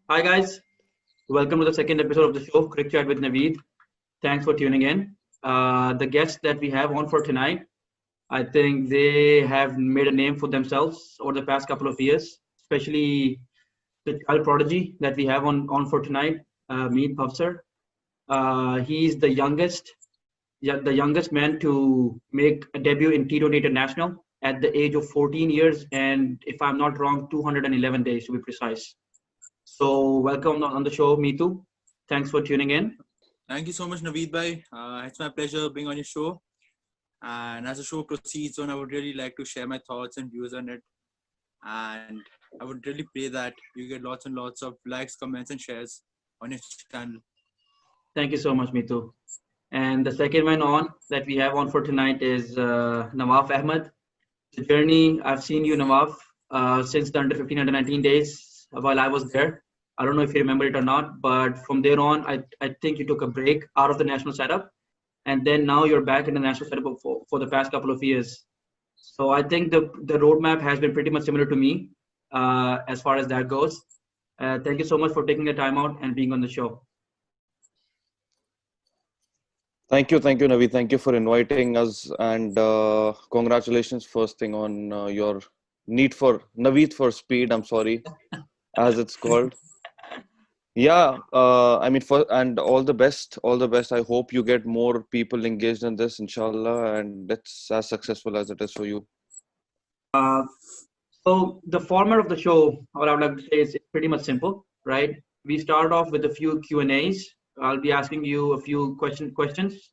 Hi guys, welcome to the second episode of the show, Cricket Chat with Naveed. Thanks for tuning in. The guests that we have on for tonight, I think they have made a name for themselves over the past couple of years, especially the child prodigy that we have on for tonight, Meet Bhavsar. He's the youngest man to make a debut in T20 International at the age of 14 years, and if I'm not wrong, 211 days to be precise. So, welcome on the show, Meetu. Thanks for tuning in. Thank you so much, Naveed bhai. It's my pleasure being on your show. And as the show proceeds on, I would really like to share my thoughts and views on it. And I would really pray that you get lots and lots of likes, comments, and shares on your channel. Thank you so much, Meetu. And the second one on that we have on for tonight is Nawaf Ahmed. The journey, I've seen you, Nawaf, since the under 15, under 19 days while I was there. I don't know if you remember it or not, but from there on, I think you took a break out of the national setup. And then now you're back in the national setup for the past couple of years. So I think the roadmap has been pretty much similar to me as far as that goes. Thank you so much for taking the time out and being on the show. Thank you, Navi. Thank you for inviting us, and congratulations first thing on your need for Naveed for speed. I'm sorry, as it's called. Yeah, I mean, for and all the best. I hope you get more people engaged in this, inshallah, and it's as successful as it is for you. Uh, so the format of the show, what I would like to say is it's pretty much simple, right? We start off with a few Q&As. I'll be asking you a few questions,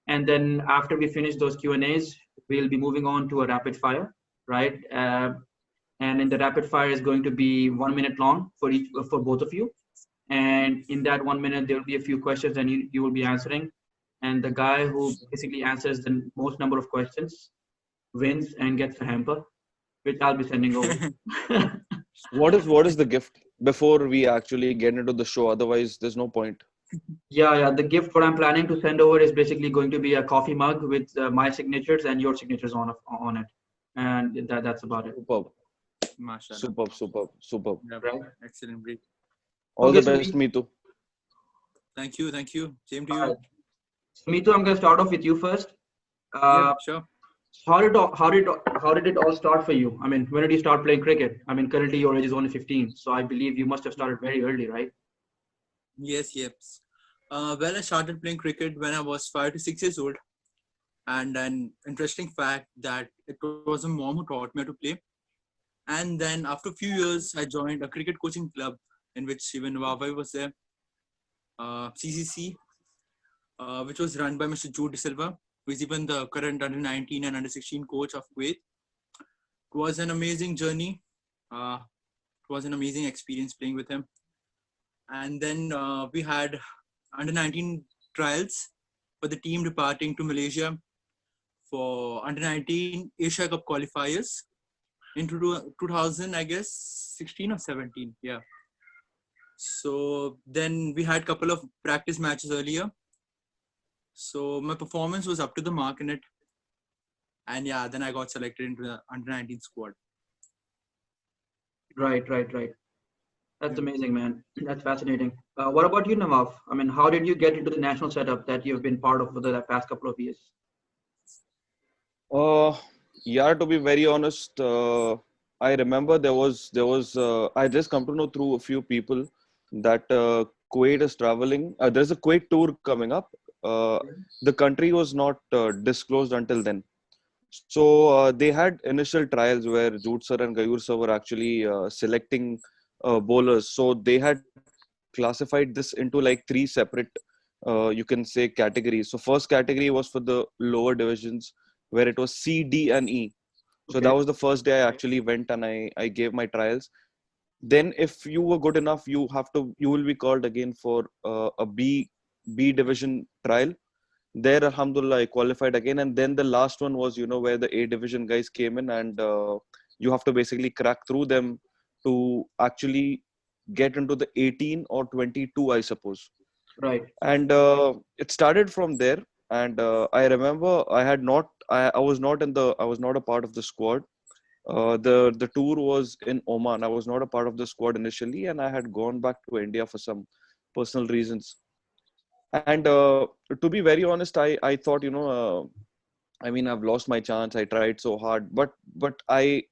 and then after we finish those Q&As, we'll be moving on to a rapid fire, right? And in the rapid fire is going to be 1 minute long for both of you, and in that 1 minute there will be a few questions and you will be answering, and the guy who basically answers the most number of questions wins and gets a hamper, which I'll be sending over. What is the gift before we actually get into the show? Otherwise, there's no point. Yeah. The gift what I'm planning to send over is basically going to be a coffee mug with my signatures and your signatures on it, and that's about it. Superb, MashaAllah. superb. Yeah, Right. excellent. Great. All Okay, the so best, me too. Thank you. Thank you. Same to all right. you. So Mitu, I'm going to start off with you first. Yep, Uh, sure. how did it all start for you? I mean, when did you start playing cricket? I mean, currently your age is only 15, so I believe you must have started very early, right? Yes. Well, I started playing cricket when I was 5 to 6 years old. And an interesting fact that it was a mom who taught me how to play. And then after a few years, I joined a cricket coaching club in which even Vavai was there, CCC, which was run by Mr. Jude De Silva, who is even the current under 19 and under 16 coach of Kuwait. It was an amazing journey. It was an amazing experience playing with him. And then we had under 19 trials for the team departing to Malaysia for under 19 Asia Cup qualifiers in 2000, I guess, 16 or 17. Yeah. So then we had a couple of practice matches earlier. So my performance was up to the mark in it. And yeah, then I got selected into the under 19 squad. Right. That's Yeah. amazing, man. That's fascinating. What about you, Nawaf? I mean, how did you get into the national setup that you've been part of for the past couple of years? Uh, yeah, to be very honest, I remember there was I just come to know through a few people that Kuwait is traveling. There's a Kuwait tour coming up. The country was not disclosed until then. So they had initial trials where Jude sir and Gayur sir were actually selecting bowlers. So they had classified this into like three separate, you can say, categories. So first category was for the lower divisions where it was C, D, and E. So that Okay. was the first day I actually went and I gave my trials. Then if you were good enough, you will be called again for a B division trial. There, alhamdulillah, I qualified again. And then the last one was, where the A division guys came in, and you have to basically crack through them to actually get into the 18 or 22, I suppose. Right. And it started from there. And I remember I was not a part of the squad. The tour was in Oman. I was not a part of the squad initially, and I had gone back to India for some personal reasons. And to be very honest, I thought, I mean, I've lost my chance. I tried so hard, but I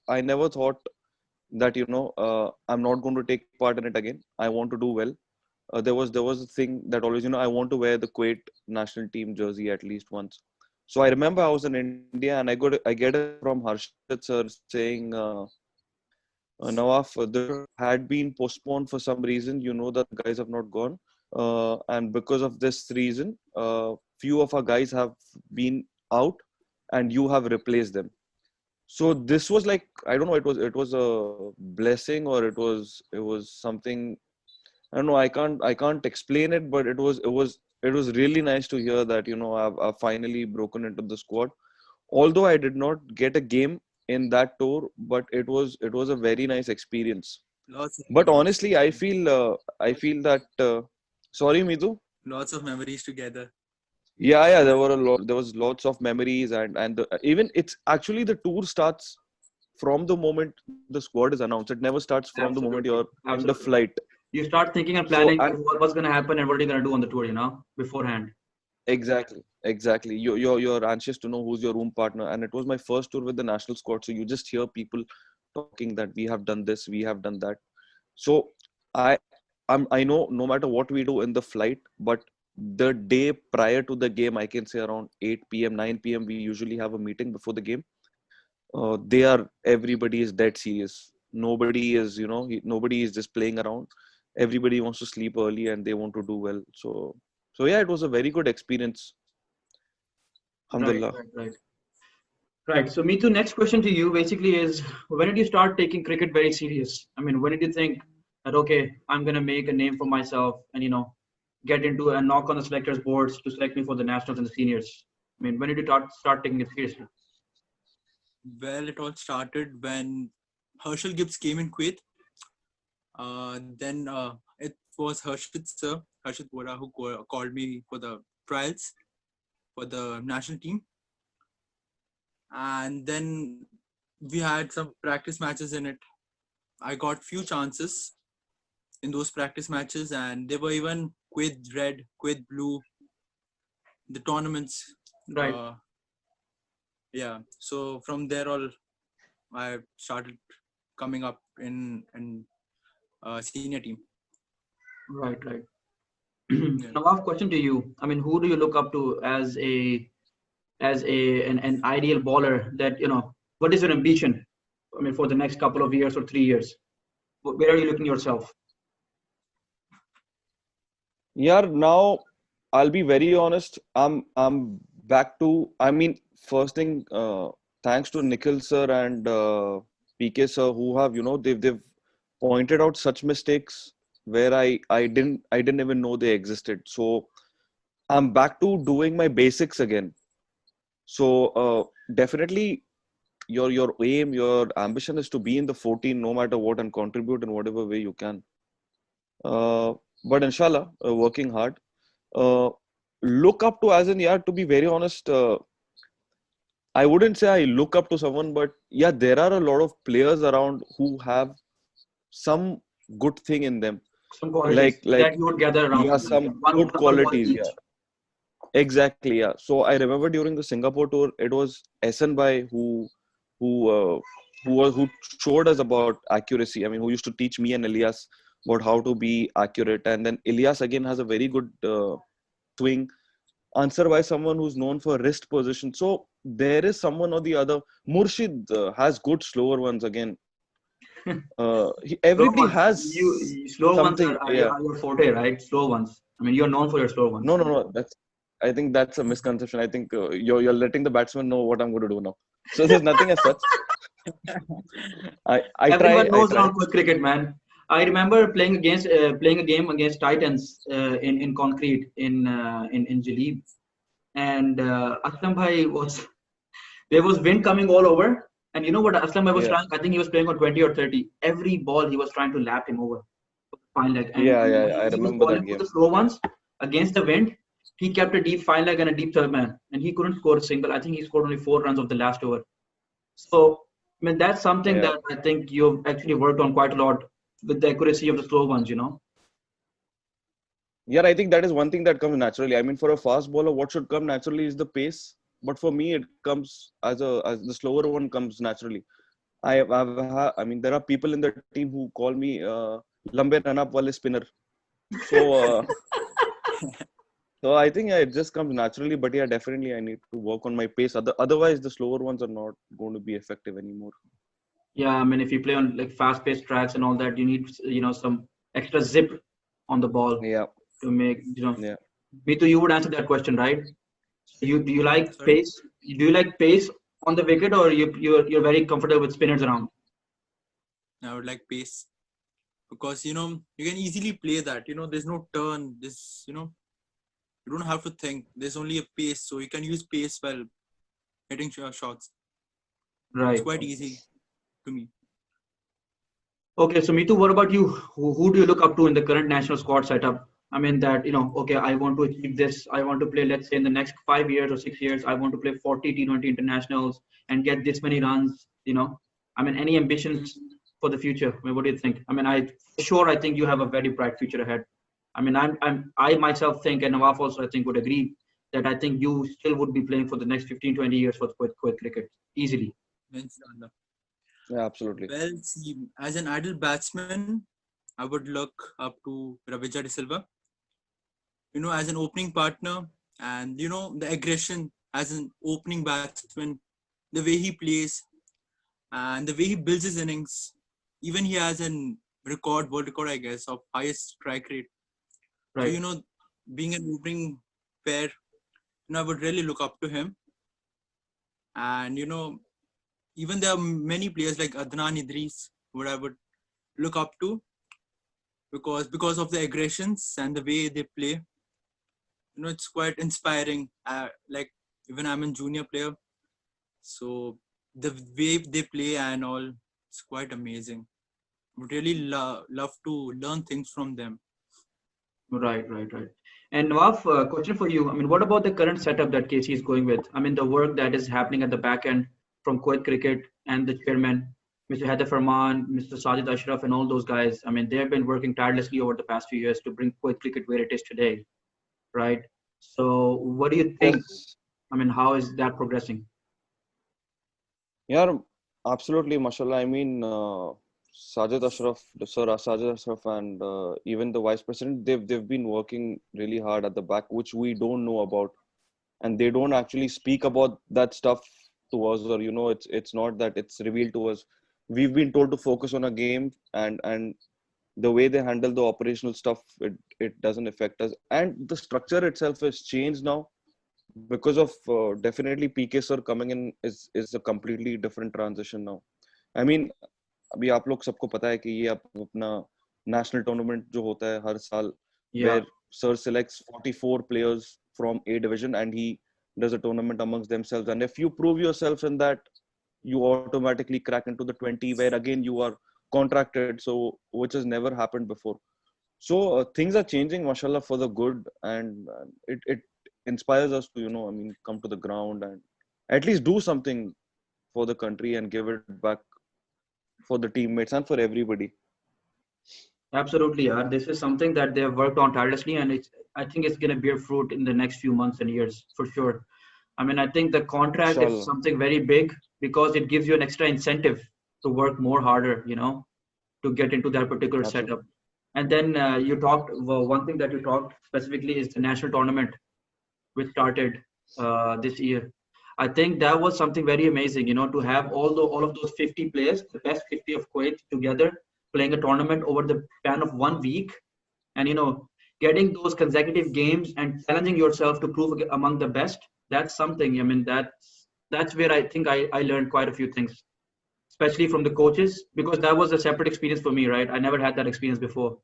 never thought that I'm not going to take part in it again. I want to do well. There was a thing that always, I want to wear the Kuwait national team jersey at least once. So I remember I was in India and I get a call from Harshit sir saying, Nawaf, the tour had been postponed for some reason. You know that the guys have not gone, and because of this reason, few of our guys have been out, and you have replaced them. So this was like, I don't know, it was a blessing, or it was something. I don't know. I can't explain it, but it was really nice to hear that I've finally broken into the squad. Although I did not get a game in that tour, but it was a very nice experience. Lots of But memories. honestly, I feel that. Sorry, Mitu. Lots of memories together. Yeah, there was lots of memories, even it's actually the tour starts from the moment the squad is announced. It never starts from the moment Absolutely. you're in the Absolutely. flight. You start thinking and So planning what's going to happen and what are you going to do on the tour, beforehand. exactly. You're anxious to know who's your room partner, and it was my first tour with the national squad. So you just hear people talking that we have done this, we have done that. So I I know no matter what we do in the flight, but the day prior to the game, I can say around 8 p.m., 9 p.m., we usually have a meeting before the game. Everybody is dead serious. Nobody is, nobody is just playing around. Everybody wants to sleep early and they want to do well. So yeah, it was a very good experience. Right, Alhamdulillah. right, right. Right. So, Meetu, next question to you basically is, when did you start taking cricket very serious? I mean, when did you think that, okay, I'm going to make a name for myself and, get into and knock on the selectors' boards to select me for the nationals and the seniors? I mean, when did you start taking it seriously? Well, it all started when Herschel Gibbs came in Kuwait. Then it was Harshit sir, Harshit Bora, who called me for the trials for the national team. And then we had some practice matches in it. I got few chances in those practice matches, and they were even Kuwait Red, Kuwait Blue, the tournaments. Right, Uh, yeah. So from there all, I started coming up in senior team. right, right. Yeah. Now, I have a question to you. I mean, who do you look up to as an ideal bowler that, what is your ambition? I mean, for the next couple of years or 3 years? Where are you looking yourself? Yeah, now I'll be very honest. I'm back to. I mean, first thing, thanks to Nikhil sir and PK sir, who have they've pointed out such mistakes where I didn't even know they existed. So I'm back to doing my basics again. So definitely your aim, your ambition is to be in the 14 no matter what and contribute in whatever way you can. Uh, but inshallah, working hard. Uh, look up to, as in, yeah, to be very honest, I wouldn't say I look up to someone, but yeah, there are a lot of players around who have some good thing in them, Some qualities like that you would gather around yeah, you. some good One quality qualities. Yeah, each. exactly. Yeah. So I remember during the Singapore tour, it was Essen Bhai who uh, who showed us about accuracy. I mean, who used to teach me and Elias about how to be accurate, and then Elias again has a very good swing answered by someone who's known for wrist position. So there is someone or the other. Murshid has good slower ones again. Slow Everybody ones. has Slow ones something. Yeah. are your forte, right? Slow ones. I mean, you're known for your slow ones. No. I think that's a misconception. I think you're letting the batsman know what I'm going to do now. So there's nothing as such. I try. Everyone I knows try. around quick cricket, man. I remember playing a game against Titans in concrete in Jalib, and Aslam Bhai was there was wind coming all over, and you know what Aslam Bhai was Yeah. trying? I think he was playing on 20 or 30. Every ball he was trying to lap him over fine leg, and Yeah. I he was remember bowling that for the game. slow ones against the wind. He kept a deep fine leg and a deep third man, and he couldn't score a single. I think he scored only 4 runs of the last over. So I mean, that's something Yeah. that I think you've actually worked on quite a lot with the accuracy of the slow ones, you know? Yeah, I think that is one thing that comes naturally. I mean, for a fast bowler, what should come naturally is the pace. But for me, it comes as the slower one comes naturally. I mean, there are people in the team who call me "lambe run up wale spinner." So, so I think it just comes naturally. But yeah, definitely I need to work on my pace. Otherwise, the slower ones are not going to be effective anymore. Yeah, I mean, if you play on like fast-paced tracks and all that, you need, you know, some extra zip on the ball Yeah, to make, you know. yeah. Mito, you would answer that question, right? Do you like Sorry. pace? Do you like pace on the wicket, or you're very comfortable with spinners around? I would like pace because you can easily play that. There's no turn. You don't have to think. There's only a pace, so you can use pace while hitting shots. It's Right. quite easy to me. Okay, so Mitu, what about you? Who do you look up to in the current national squad setup? I mean that, you know, okay, I want to achieve this. I want to play, let's say in the next 5 years or 6 years, I want to play 40 T20 internationals and get this many runs, you know. I mean, any ambitions for the future? I mean, what do you think? I mean, for sure, I think you have a very bright future ahead. I mean, I myself think, and Nawaf also, I think, would agree that I think you still would be playing for the next 15, 20 years for Kuwait cricket easily. Inshallah. Yeah, absolutely. Well, see, as an idle batsman, I would look up to Ravija De Silva. As an opening partner, and the aggression as an opening batsman, the way he plays and the way he builds his innings. Even he has an world record, I guess, of highest strike rate. So Right. being an opening pair, I would really look up to him. And even there are many players like Adnan Idris, who I would look up to because of the aggressions and the way they play. It's quite inspiring. Like even I'm a junior player, so the way they play and all, it's quite amazing. Would really love to learn things from them. Right. And Nawaf, question for you. I mean, what about the current setup that KC is going with? I mean, the work that is happening at the back end from Kuwait Cricket and the chairman, Mr. Haider Farman, Mr. Sajid Ashraf, and all those guys. I mean, they have been working tirelessly over the past few years to bring Kuwait Cricket where it is today, right? So, what do you think? Yes. I mean, how is that progressing? Yeah, absolutely, mashallah. I mean, Sajid Ashraf, Sir Sajid Ashraf, and even the vice president, they've been working really hard at the back, which we don't know about, and they don't actually speak about that stuff to us, or it's not that it's revealed to us. We've been told to focus on a game, and the way they handle the operational stuff, it doesn't affect us, and the structure itself has changed now because of definitely PK sir coming in is a completely different transition now. I mean, अभी आप लोग सबको पता है कि ये अपना national tournament जो होता है हर साल, Yeah, where sir selects 44 players from A division and he does a tournament amongst themselves, and if you prove yourself in that, you automatically crack into the 20, where again you are contracted, so which has never happened before. So things are changing, mashallah, for the good, and it inspires us to, I mean, come to the ground and at least do something for the country and give it back for the teammates and for everybody. absolutely. Yeah, this is something that they have worked on tirelessly, and I think it's going to bear fruit in the next few months and years for sure. I mean, I think the contract is Inshallah. something very big because it gives you an extra incentive to work more harder, you know, to get into that particular setup. Absolutely. And then you talked, well, one thing that you talked specifically is the national tournament, which started this year. I think that was something very amazing, you know, to have all of those 50 players, the best 50 of Kuwait together, playing a tournament over the span of 1 week, and you know, getting those consecutive games and challenging yourself to prove among the best. That's something. I mean, that's where I think I learned quite a few things, especially from the coaches, because that was a separate experience for me, right? I never had that experience before.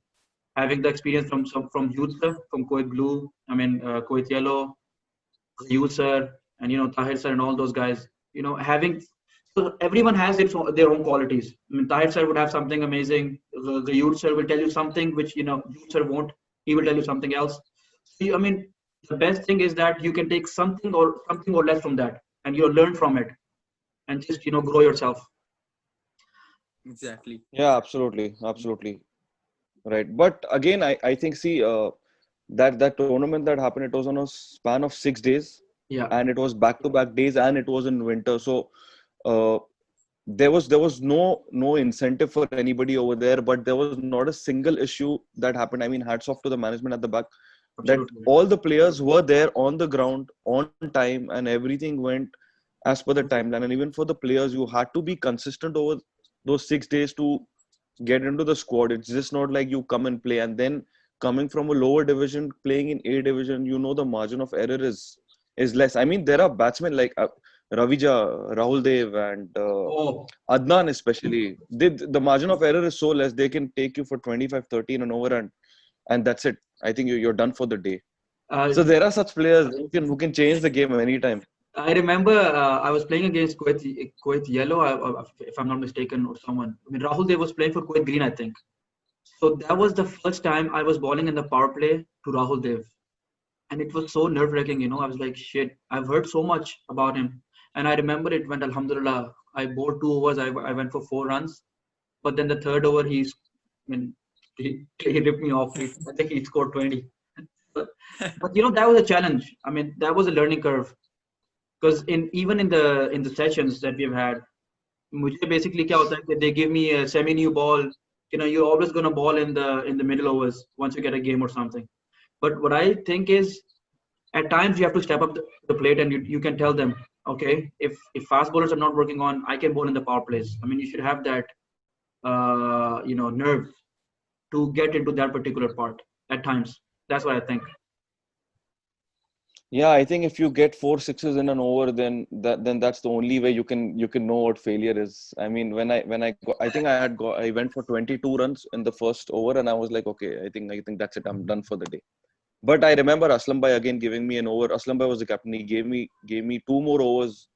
Having the experience from youth sir, from Kuwait Blue, I mean Kuwait Yellow, youth sir, and you know Tahir sir and all those guys. You know, having, so everyone has their own qualities. I mean, Tahir sir would have something amazing. The youth sir will tell you something which you know youth sir won't. He will tell you something else. I mean, the best thing is that you can take something or less from that, and you learn from it, and just you know grow yourself. Exactly. Yeah, absolutely. Right. But again, I think, see, that tournament that happened, it was on a span of 6 days, Yeah. and it was back-to-back days, and it was in winter. So uh, there was no incentive for anybody over there, but there was not a single issue that happened. I mean, hats off to the management at the back, that Absolutely. all the players were there on the ground on time, and everything went as per the timeline. And even for the players, you had to be consistent over those 6 days to get into the squad. It's just not like you come and play, and then coming from a lower division playing in A division, the margin of error is less. I mean, there are batsmen like Ravija, Rahul Dev, and Oh, Adnan especially. The margin of error is so less, they can take you for 25, 30 in an over, and that's it. I think you're done for the day. uh, So there are such players who can change the game anytime. I remember I was playing against Kuwait Yellow, if I'm not mistaken, or someone. I mean, Rahul Dev was playing for Kuwait Green, I think. So that was the first time I was bowling in the power play to Rahul Dev. And it was so nerve-wracking, I was like, shit, I've heard so much about him. And I remember it went, Alhamdulillah, I bowled 2 overs, I went for 4 runs. But then the third over, I mean, he ripped me off. I think he scored 20. But that was a challenge. I mean, that was a learning curve. Because even in the sessions that we've had, मुझे basically क्या होता है कि they give me a semi new ball. You're always gonna ball in the middle overs once you get a game or something. But what I think is, at times you have to step up the plate, and you can tell them, okay, if fast bowlers are not working on, I can bowl in the power plays. I mean, you should have that nerve to get into that particular part at times. That's what I think. Yeah, I think if you get four sixes in an over, then that's the only way you can know what failure is. I mean, I think I went for 22 runs in the first over, and I was like, okay, I think that's it. I'm done for the day. But I remember Aslam Bhai again giving me an over. Aslam Bhai was the captain. He gave me two more overs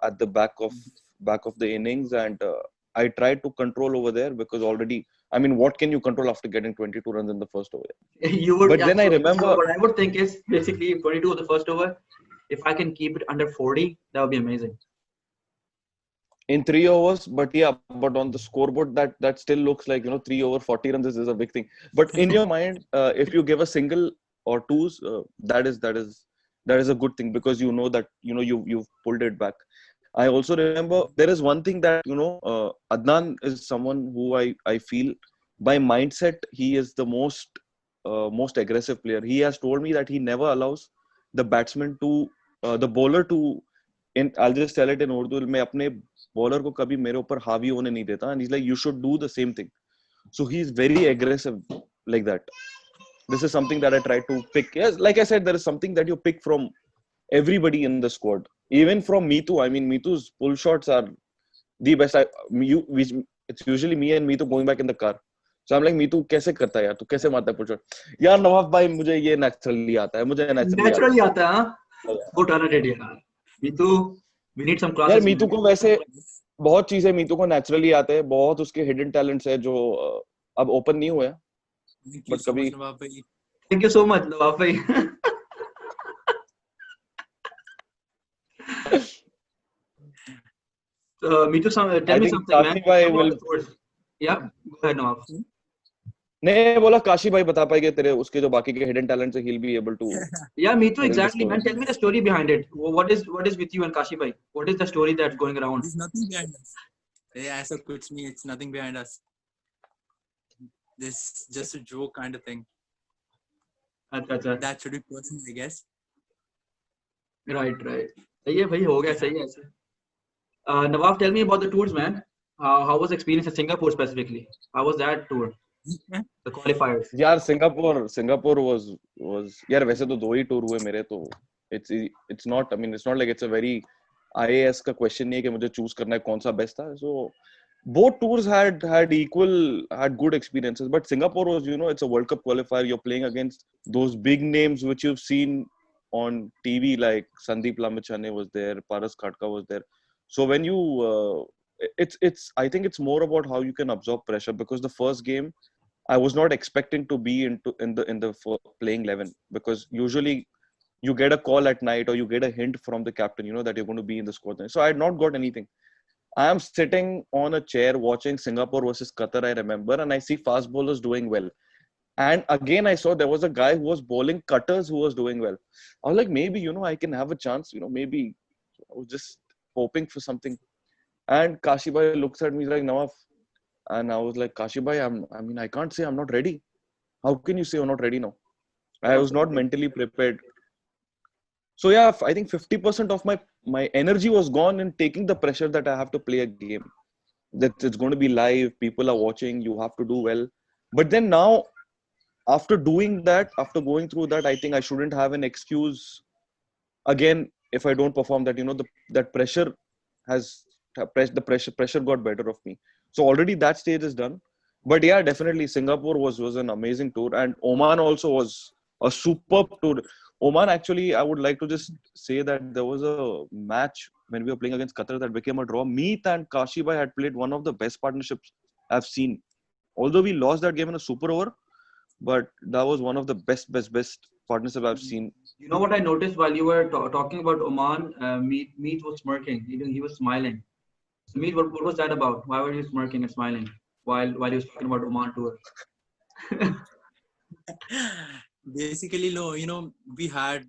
at the back of the innings, and I tried to control over there because already. I mean, what can you control after getting 22 runs in the first over? You would, But yeah, then I so remember what I would think is basically 22 of the first over. If I can keep it under 40, that would be amazing. in 3 overs, but yeah, but on the scoreboard, that still looks like 3 over 40 runs is a big thing. But in your mind, if you give a single or twos, that is a good thing, because that you've pulled it back. I also remember there is one thing that Adnan is someone who I feel by mindset he is the most aggressive player. He has told me that he never allows the batsman to the bowler to, I'll just tell it in Urdu, मैं अपने bowler को कभी मेरे ऊपर हावी होने नहीं देता, and he's like, you should do the same thing. So he's very aggressive like that. This is something that I try to pick. Yes, like I said, there is something that you pick from everybody in the squad, even from Mitu. I mean, Mitu's pull shots are the best. It's usually me and Mitu going back in the car. So I'm like, Mitu कैसे करता है यार, तू कैसे मारता है pull shot? यार नवाब भाई, मुझे ये naturally आता है, मुझे naturally आता Naturally आता है, हाँ? है. Go talented यार. Mitu, we need some यार classes. मीतू को वैसे बहुत चीजें मीतू को नेचुरली आते हैं, बहुत उसके हिडन टैलेंट्स है जो अब ओपन नहीं हुए, Thank you बट so कभी much, Nawab bhai. Thank you so much, Nawaf bhai. Mitu, tell I me think something, man. Kashi भाई Tell me about will, the tours. Yeah, go ahead, Nawaf. नहीं बोला काशी भाई बता पाएंगे तेरे उसके जो बाकी के हिडन टैलेंट्स है, he'll be able to Yeah, Mitu, he'll exactly, discover. man. Tell me the story behind it. What is with you and Kashi bhai? What is the story that's going around? There's nothing behind us. Yeah, ऐसा कुछ नहीं. It's nothing behind us. This is just a joke kind of thing. अच्छा अच्छा. That should be personal, I guess. Right. सही है भाई, हो गया सही है ऐसे. Nawaf, tell me about the tours, man. How was the experience in Singapore specifically? How was that tour? The qualifiers. यार सिंगापुर was यार वैसे तो 2 ही टूर हुए मेरे, तो it's not, I mean, it's not like it's a very IAS का question नहीं है कि मुझे चूज करना है कौन सा बेस्ट था. So both tours had good experiences, but Singapore was, it's a World Cup qualifier. You're playing against those big names which you've seen on TV, like Sandeep Lamichhane was there, Paras Khatka was there. So when you it's I think it's more about how you can absorb pressure, because the first game I was not expecting to be in the playing 11, because usually you get a call at night or you get a hint from the captain, that you're going to be in the squad. So I had not got anything. I am sitting on a chair watching Singapore versus Qatar, I remember, and I see fast bowlers doing well. And again, I saw there was a guy who was bowling cutters who was doing well. I was like, maybe, I can have a chance, maybe. I was just hoping for something. And Kashibai looks at me like, Nawaf. And I was like, Kashibai, I can't say I'm not ready. How can you say you're not ready now? I was not mentally prepared. So yeah, I think 50% of my energy was gone in taking the pressure that I have to play a game. That it's going to be live, people are watching, you have to do well. But then now, after doing that, after going through that, I think I shouldn't have an excuse again if I don't perform. That that pressure has pressure got better of me. So already that stage is done. But yeah, definitely Singapore was an amazing tour, and Oman also was a superb tour. Oman, actually, I would like to just say that there was a match when we were playing against Qatar that became a draw. Meet and Kashibai had played one of the best partnerships I've seen. Although we lost that game in a super over, but that was one of the best partnerships I've seen. You know what I noticed while you were talking about Oman? Meet was smirking. He was smiling. So Meet, what was that about? Why were you smirking and smiling while he was talking about Oman tour? Basically, we had,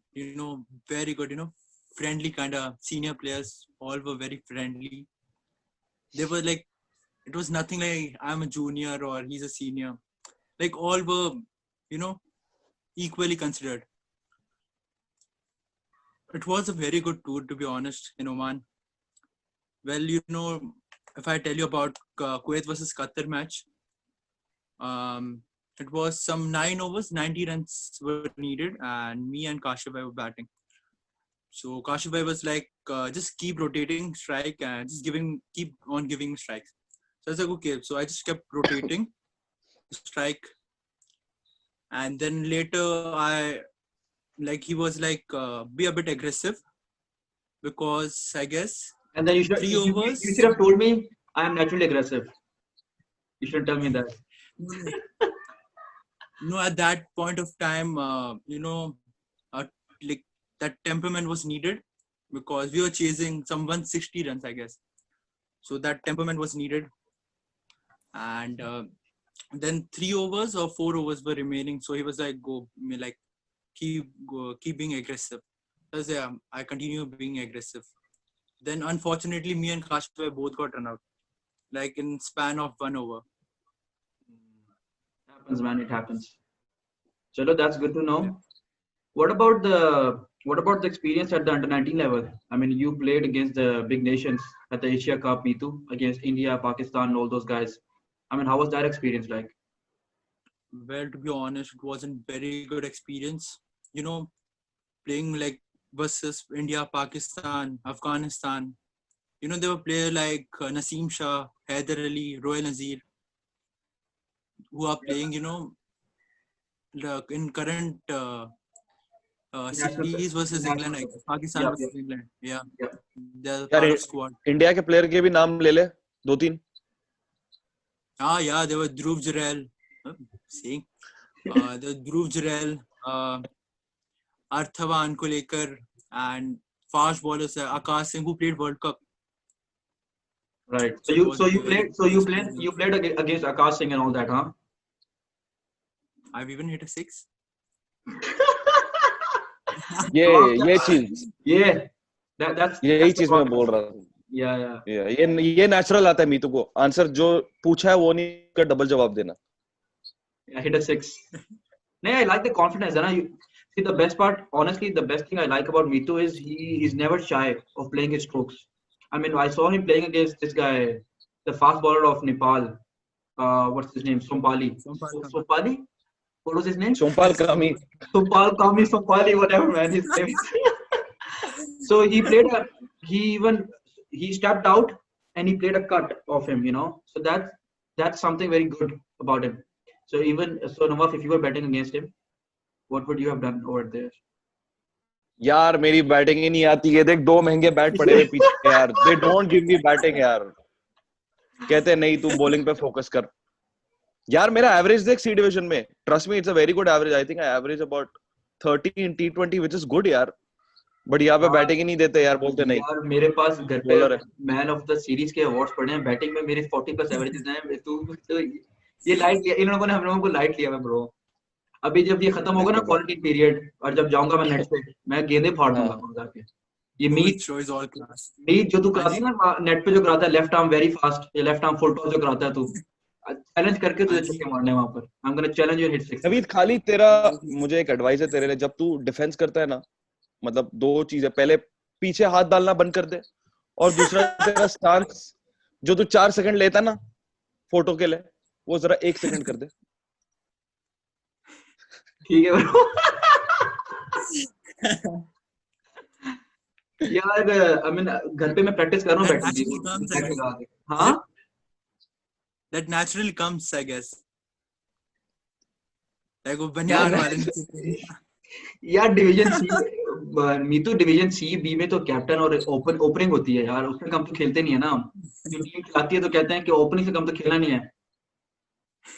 very good, friendly kind of senior players. All were very friendly. They were like, it was nothing like I'm a junior or he's a senior. Like all were, equally considered. It was a very good tour, to be honest, in Oman. Well, if I tell you about Kuwait versus Qatar match, it was some 9 overs, 90 runs were needed, and me and Kashibai were batting. So Kashibai was like, just keep rotating strike and just keep on giving strikes. So I was like, okay. So I just kept rotating strike, and then later he was like, be a bit aggressive, because I guess. And then you should have told me I am naturally aggressive. You shouldn't tell me that. No, at that point of time, like that temperament was needed, because we were chasing some 160 runs, I guess. So that temperament was needed. And then 3 overs or 4 overs were remaining. So he was like, keep being aggressive. I continue being aggressive. Then unfortunately, me and Kashibai both got run out, like in span of 1 over. Happens, man. It happens. Chalo, that's good to know. What about the experience at the under-19 level? I mean, you played against the big nations at the Asia Cup, Pitu, against India, Pakistan, all those guys. I mean, how was that experience like? Well, to be honest, it wasn't very good experience. Playing like versus India, Pakistan, Afghanistan. There were players like Naseem Shah, Haider Ali, Royal Nazir, who are playing, in current series versus England, like Pakistan versus England. Yeah. They're part of squad. India के player के भी नाम ले ले 2-3. Yeah, there were Dhruv Jurel. The Dhruv Jurel, Arthavan Kulekar, and fast bowlers Akash Singh, who played World Cup. Right. So you played against Akash Singh and all that, huh? I've even hit a 6. ये चीज. Yeah. That's यही चीज मैं बोल रहा हूँ. Yeah. ये natural आता है मीतू को. आंसर जो पूछा है वो नहीं का डबल जवाब देना. I hit a 6. No, I like the confidence. See, the best part, honestly, the best thing I like about Mitu is he's never shy of playing his strokes. I mean, I saw him playing against this guy, the fast bowler of Nepal. What's his name? Sompali. Sompali? What was his name? Sompal Kami. Sompali, whatever, man. His name is. So he stepped out and he played a cut of him, So that's something very good about him. So Nawaf, if you were betting against him, what would you have done over there? यार मेरी batting ही नहीं आती है. देख 2 महंगे bat पड़े हुए पीछे यार. They don't give me batting यार. कहते नहीं तू बॉलिंग पे फोकस कर. यार मेरा एवरेज देख सी डिवीजन में. Trust me, it's a very good average. I think I average about 30 in T20, which is good यार. बट यहाँ पे यार बैटिंग ही नहीं देते यार, बोलते नहीं यार मेरे पास घर पे बॉलर है। मैन ऑफ द सीरीज के अवार्ड्स पड़े हैं, बैटिंग में मेरे 40 प्लस एवरेजेस हैं। तो ये लाइट लिया इन लोगों ने, हम लोगों को लाइट लिया है ब्रो। अभी जब ये खत्म होगा ना देखो भाई, क्वारंटीन पीरियड, और जब जाऊंगा मैं नेट पे, मैं गेंदे फाड़ दूंगा हाँ वहां जाके। ये Bro, it Meet shows all class. मीत जो तू हाँ कराता जी, है ना नेट पे, जो कराता है लेफ्ट आर्म वेरी फास्ट, या लेफ्ट आर्म फुल टॉस जो कराता है तू, चैलेंज करके हाँ तुझे जी, छक्के मारने हैं वहां पर। I am gonna challenge you hit sixes. Naveed, खाली तेरा, भाई, मुझे एक एडवाइस है तेरे लिए, जब तू डिफेंस करता है ना, मतलब दो चीजें, पहले पीछे हाथ डालना बंद कर दे, और दूसरा तेरा स्टांस जो तू 4 सेकंड लेता ना फोटो के लिए, वो जरा 1 सेकंड कर दे। ठीक है ब्रो। यार आई मीन घर पे मैं प्रैक्टिस कर रहा हूँ that बैटिंग की, naturally वो comes, I बैट guess. लगा के। हाँ Yep, that naturally comes, I guess. Like वो यार बनियान वाले नीचे यार डिवीजन सी, मीतू डिवीजन सी बी में तो कैप्टन और ओपनिंग होती है यार, उससे कम तो खेलते नहीं है ना हम। जो टीम खिलाती है तो कहते हैं कि ओपनिंग से कम तो खेलना नहीं है।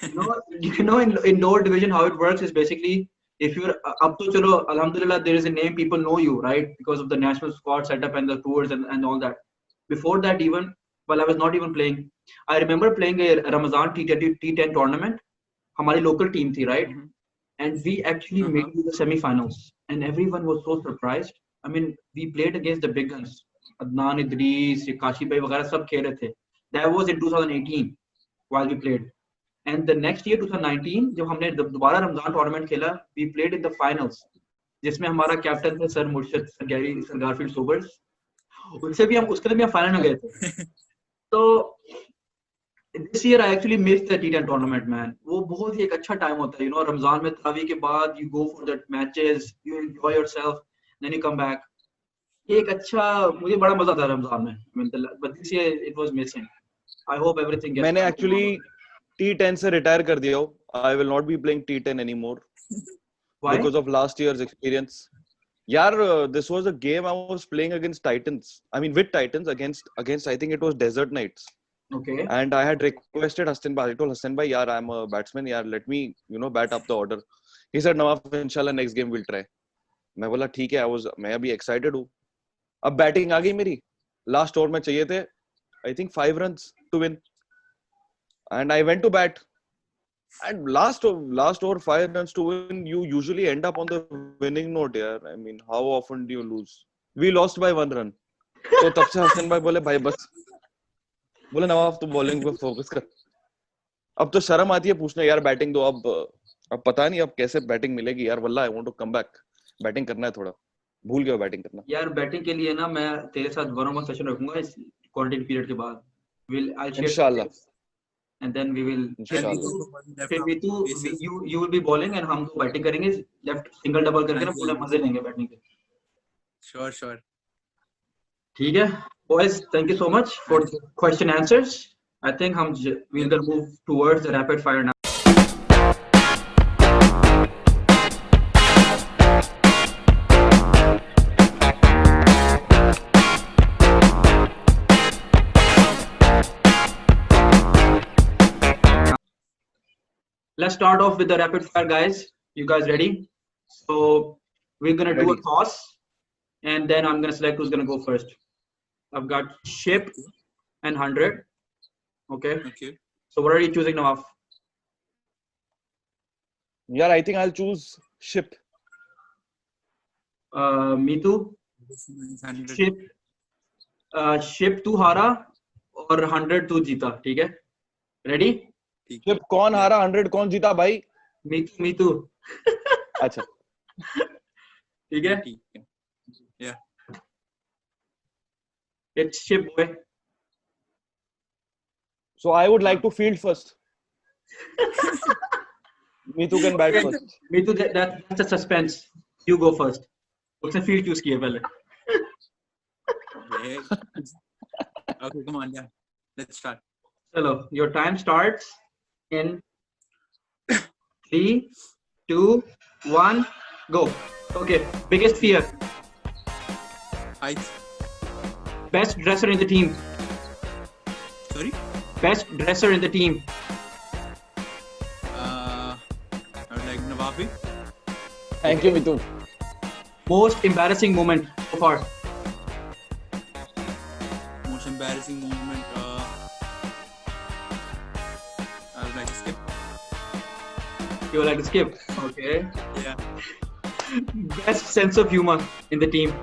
In lower division how it works is basically, if you're up to chalo alhamdulillah there is a name, people know you, right, because of the national squad setup and the tours and all that. Before that, even while I was not even playing, I remember playing a Ramazan T10 tournament. हमारी local team थी, right, Mhm. and we actually made Uh-huh. it to the semi-finals, and everyone was so surprised. I mean, we played against the big guns, Adnan Idris, Kashi Bhai वगैरह सब खेल रहे थे. That was in 2018 while we played. And the next year 2019 जब हमने दोबारा Ramzan tournament खेला, we played in the finals, जिसमें हमारा कैप्टन थे sir Murshad, sir Gary, sir Garfield Sobers. उसके लिए भी हम फाइनल में गए थे। तो this year I actually missed the T10 tournament, man. वो बहुत ही एक अच्छा टाइम होता है, रमजान में तरावी के बाद you go for the matches, you enjoy yourself, then you come back. ये एक अच्छा, मुझे बड़ा मजा आता है रमजान में। I mean, but this year it was missing. I hope everything gets मैंने back to actually normal. T10 से रिटायर कर दिया हूँ. I will not be playing T10 anymore Why? because of last year's experience. यार, this was a game I was playing against Titans. I mean with Titans, against I think it was Desert Knights. Okay. And I had requested Hassan Bhai. I told Hassan Bhai, "Yaar, I'm a batsman. Yaar, let me, bat up the order." He said, "Nawaf, inshallah, next game we'll try." मैं बोला ठीक है, मैं अभी excited हूँ. अब batting आ गई मेरी. लास्ट ओवर में चाहिए थे, I think 5 runs to win. And I went to bat. And last over 5 runs to win, you usually end up on the winning note, yaar. I mean, how often do you lose? We lost by 1 run. तो तब से हसन भाई बोले, भाई बस, बोले नवाब तू bowling पे फोकस कर. अब तो शर्म आती है पूछने, यार बैटिंग दो. अब पता नहीं अब कैसे बैटिंग मिलेगी यार. वल्लाह I want to come back. Batting करना है थोड़ा, भूल गया बैटिंग करना. यार बैटिंग के लिए ना मैं तेरे साथ वन ऑन वन सेशन रखूंगा इस क्वारंटाइन पीरियड के बाद। I'll share some इंशाल्लाह, tips and then we will, Then we इंशाल्लाह. go for one left फिर arm Meetu basis. you will be bowling and हम तो बैटिंग करेंगे, लेफ्ट सिंगल डबल करके ना हाँ पूरा जी, मजे लेंगे बैटिंग के। sure. ठीक है boys, thank you so much हाँ for ji. the question answers. I think we're gonna move towards the rapid fire now. Let's start off with the rapid fire, guys. You guys ready? So we're gonna do a Ready. toss, and then I'm gonna select who's gonna go first. I've got ship and 100. Okay. Okay. So what are you choosing, Nawaf? यार I think I will choose ship. Me too. This is 100. Ship तू हारा और 100 तू जीता, ठीक है? Ready? ठीक है. शिप कौन हारा, 100 कौन जीता भाई? मी तू अच्छा, ठीक है? ठीक है. Yeah. It's ship boy. so I would like to field first. Meetu can bat Okay. first. Me too. That's a suspense. You go first. उसने फील्ड चूज किया पहले. Yeah. Okay, come on. Yeah. Let's start. चलो, your time starts in 3, 2, 1, go. Okay. Biggest fear. Heights. Best dresser in the team. Sorry. Best dresser in the team. I would like Nawafi. Thank you, Meetu. Most embarrassing moment so far. Most embarrassing moment. I would like to skip. You would like to skip? Okay. Yeah. Best sense of humor in the team.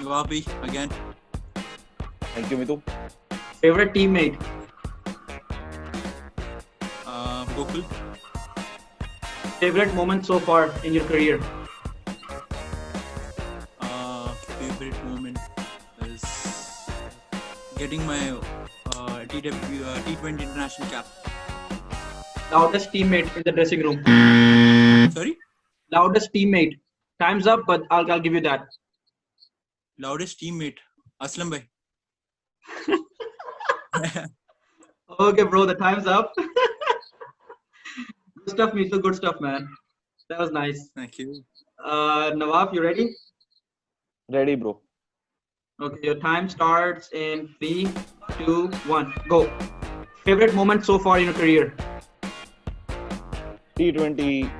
Nawabi again. Thank you, Mitu. Favorite teammate. Gokul. Favorite moment so far in your career. Favorite moment is getting my T20 international cap. Loudest teammate in the dressing room. Sorry? Loudest teammate. Time's up, but I'll give you that. Loudest teammate. Aslam bhai. Okay, bro, the time's up. Good stuff, Mitu. Good stuff, man. That was nice. Thank you. Nawaf, you ready? Ready, bro. Okay, your time starts in 3, 2, 1, go. Favorite moment so far in your career? T20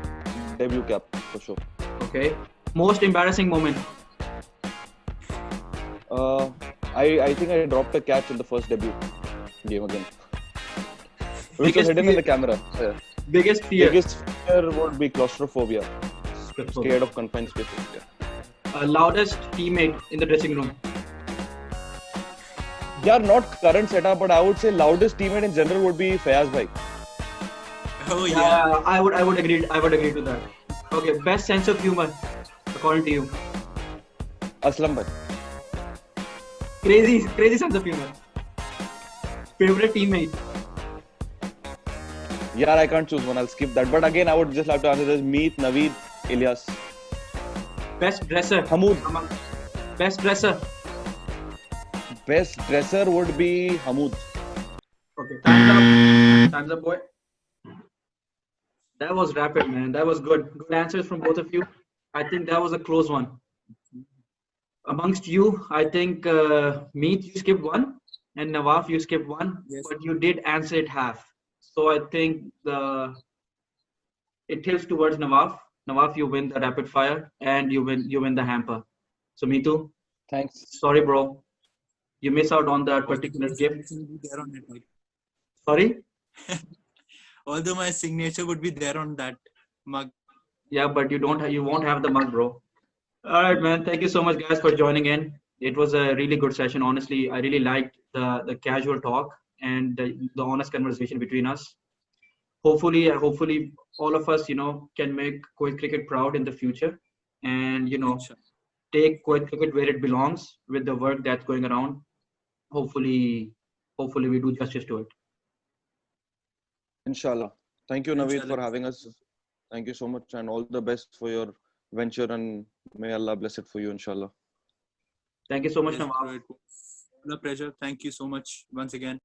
debut cap for sure. Okay. Most embarrassing moment? I think I dropped a catch in the first debut game again, which was Biggest hidden in fear? the camera. Yeah. Biggest fear? Biggest fear would be claustrophobia. Scared of confined spaces. Yeah. Loudest teammate in the dressing room? Yeah, not current setup, but I would say loudest teammate in general would be Fayaz bhai. Oh yeah. I would agree. I would agree to that. Okay. Best sense of humor, according to you? Aslam bhai. Crazy sense of humor. Favorite teammate? Yeah, I can't choose one. I'll skip that. But again, I would just have to answer this: Meet, Naveed, Ilyas. Best dresser? Hamood. Best dresser? Best dresser would be Hamood. Okay, time's up. Time's up, boy. That was rapid, man. That was good. Good answers from both of you. I think that was a close one. Amongst you, I think Meet, you skipped one, and Nawaf, you skipped one, Yes. but you did answer it half. So I think it tilts towards Nawaf. Nawaf, you win the rapid fire, and you win the hamper. So Meetu, Thanks. sorry, bro. You miss out on that Although particular my gift. signature would be there on it, right? Sorry? Although my signature would be there on that mug. Yeah, but you won't have the mug, bro. All right, man. Thank you so much, guys, for joining in. It was a really good session. Honestly, I really liked the casual talk and the honest conversation between us. Hopefully, all of us, can make Kuwait cricket proud in the future, and Inshallah. take Kuwait cricket where it belongs with the work that's going around. Hopefully, we do justice to it. Inshallah. Thank you, Naveed, Inshallah. for having us. Thank you so much, and all the best for your venture, and may Allah bless it for you, inshallah. Thank you so much, Yes, Nawaf. bro, it was a pleasure. Thank you so much once again.